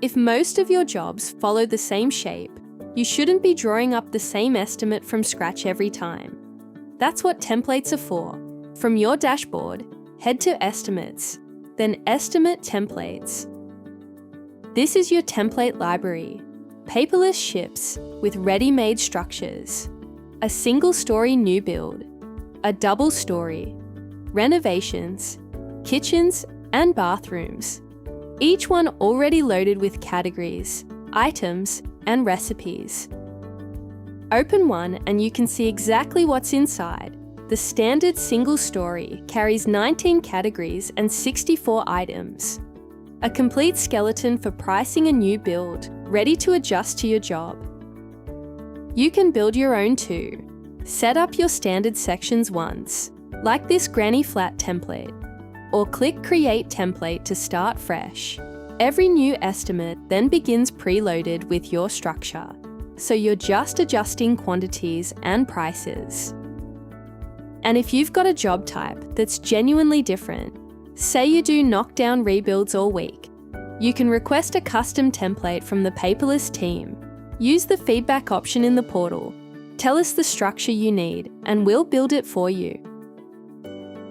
If most of your jobs follow the same shape, you shouldn't be drawing up the same estimate from scratch every time. That's what templates are for. From your dashboard, head to Estimates, then Estimate Templates. This is your template library. Paperless ships with ready-made structures. A single-story new build, a double-story, renovations, kitchens and bathrooms. Each one already loaded with categories, items, and recipes. Open one and you can see exactly what's inside. The standard single story carries 19 categories and 64 items. A complete skeleton for pricing a new build, ready to adjust to your job. You can build your own too. Set up your standard sections once, like this granny flat template, or click Create Template to start fresh. Every new estimate then begins preloaded with your structure, so you're just adjusting quantities and prices. And if you've got a job type that's genuinely different, say you do knockdown rebuilds all week, you can request a custom template from the Paperless team. Use the feedback option in the portal. Tell us the structure you need and we'll build it for you.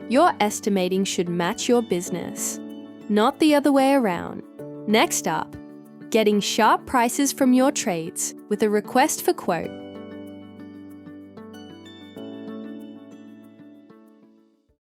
Your estimating should match your business, not the other way around. Next up, getting sharp prices from your trades with a request for quote.